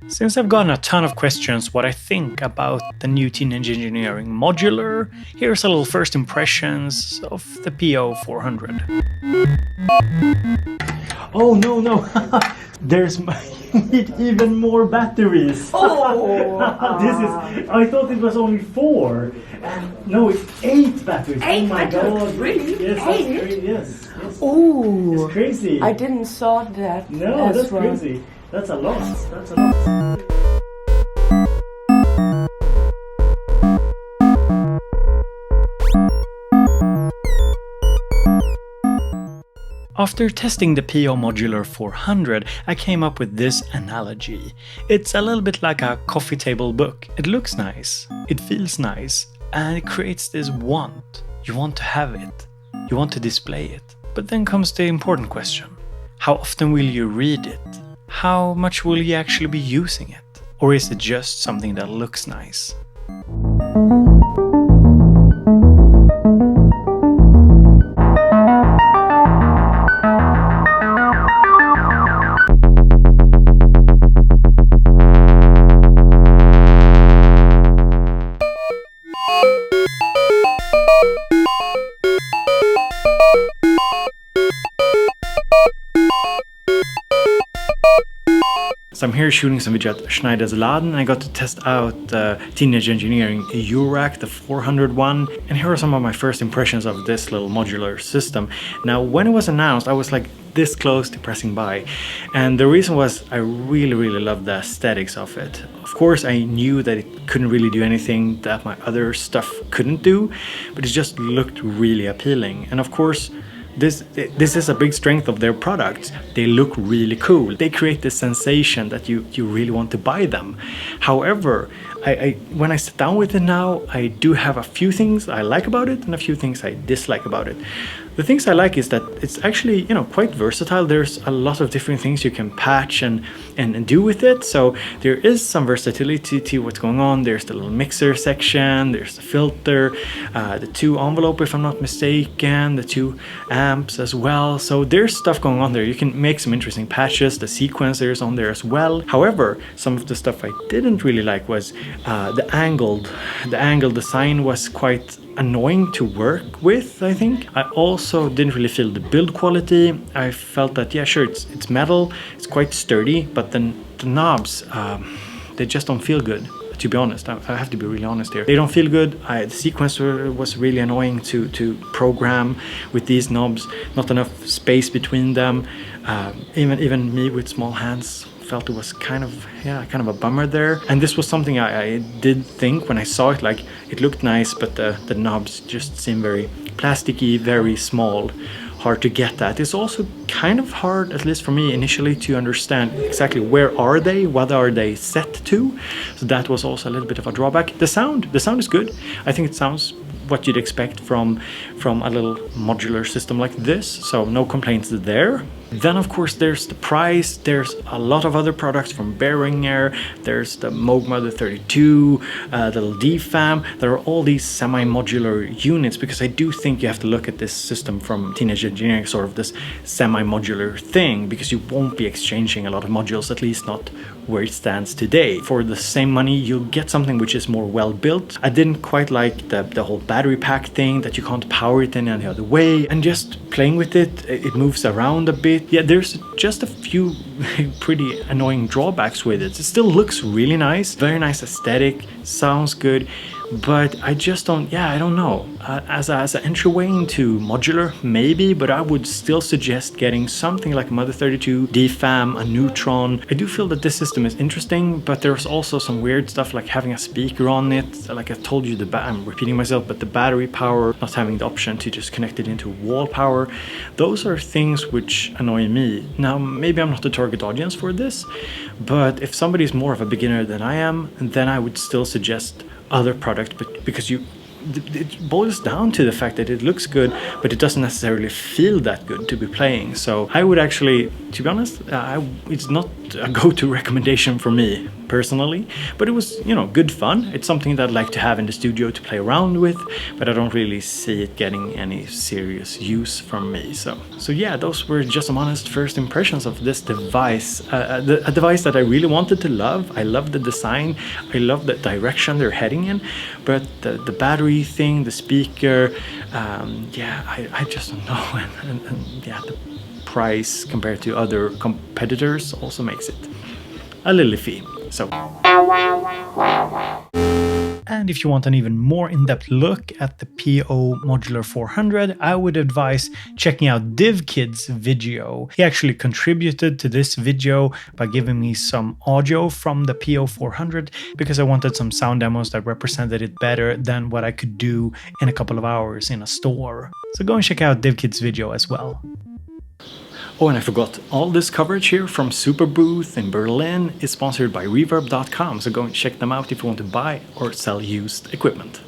Since I've gotten a ton of questions what I think about the new Teenage Engineering Modular, here's a little first impressions of the PO400. Oh no! There's even more batteries. Oh! I thought it was only 4. And no, it's 8 batteries. 8 oh my batteries? god. Really? Yes, 8? that's crazy. Yes. Oh! It's crazy. I didn't saw that. No, as that's well. crazy. That's a lot. That's a lot. After testing the PO Modular 400, I came up with this analogy. It's a little bit like a coffee table book. It looks nice, it feels nice, and it creates this want. You want to have it. You want to display it. But then comes the important question. How often will you read it? How much will you actually be using it? Or is it just something that looks nice? So I'm here shooting some video at Schneider's Laden, and I got to test out Teenage Engineering Eurorack, the 401, and here are some of my first impressions of this little modular system. Now, when it was announced, I was like this close to pressing buy, and the reason was I really loved the aesthetics of it. Of course, I knew that it couldn't really do anything that my other stuff couldn't do, but it just looked really appealing. And of course, this is a big strength of their products. They look really cool. They create this sensation that you really want to buy them. However, when I sit down with it now, I do have a few things I like about it and a few things I dislike about it. The things I like is that it's actually, you know, quite versatile. There's a lot of different things you can patch and do with it. So there is some versatility to what's going on. There's the little mixer section, there's the filter, the 2 envelope if I'm not mistaken, the 2 amps as well. So there's stuff going on there. You can make some interesting patches. The sequencer is on there as well. However, some of the stuff I didn't really like was the angled design was quite annoying to work with, I think. I also didn't really feel the build quality. I felt that, yeah, sure, it's metal, it's quite sturdy, but then the knobs, they just don't feel good. To be honest, I have to be really honest here. They don't feel good. The sequencer was really annoying to program with these knobs. Not enough space between them. Even me with small hands felt it was kind of a bummer there. And this was something I did think when I saw it, like it looked nice, but the knobs just seem very plasticky, very small, hard to get at. It's also kind of hard, at least for me initially, to understand exactly where are they, what are they set to. So that was also a little bit of a drawback. The sound is good. I think it sounds what you'd expect from a little modular system like this, so no complaints there. Then of course there's the price. There's a lot of other products from Behringer. There's the Moog Mother 32, the little DFAM. There are all these semi-modular units, because I do think you have to look at this system from Teenage Engineering, sort of this semi-modular thing, because you won't be exchanging a lot of modules, at least not where it stands today. For the same money, you'll get something which is more well built. I didn't quite like the whole battery pack thing, that you can't power it in any other way, and just playing with it, it moves around a bit. Yeah, there's just a few pretty annoying drawbacks with it. It still looks really nice, very nice aesthetic, sounds good, but I just don't, I don't know. As an entryway into modular, maybe, but I would still suggest getting something like a Mother 32, DFAM, a Neutron. I do feel that this system is interesting, but there's also some weird stuff like having a speaker on it. Like I told you, I'm repeating myself, but the battery power, not having the option to just connect it into wall power, those are things which annoy me. Now, maybe I'm not the target audience for this, but if somebody is more of a beginner than I am, then I would still suggest other product, but because it boils down to the fact that it looks good, but it doesn't necessarily feel that good to be playing. So I would actually, to be honest, it's not wasn't a go-to recommendation for me personally, but it was, you know, good fun. It's something that I'd like to have in the studio to play around with, but I don't really see it getting any serious use from me. So yeah, those were just some honest first impressions of this device. A device that I really wanted to love. I love the design. I love the direction they're heading in, but the battery thing, the speaker, yeah, I just don't know. And yeah, the price compared to other competitors also makes it a little iffy. So, and if you want an even more in-depth look at the PO Modular 400, I would advise checking out DivKid's video. He actually contributed to this video by giving me some audio from the PO 400 because I wanted some sound demos that represented it better than what I could do in a couple of hours in a store. So go and check out DivKid's video as well. Oh, and I forgot, all this coverage here from Super Booth in Berlin is sponsored by Reverb.com, so go and check them out if you want to buy or sell used equipment.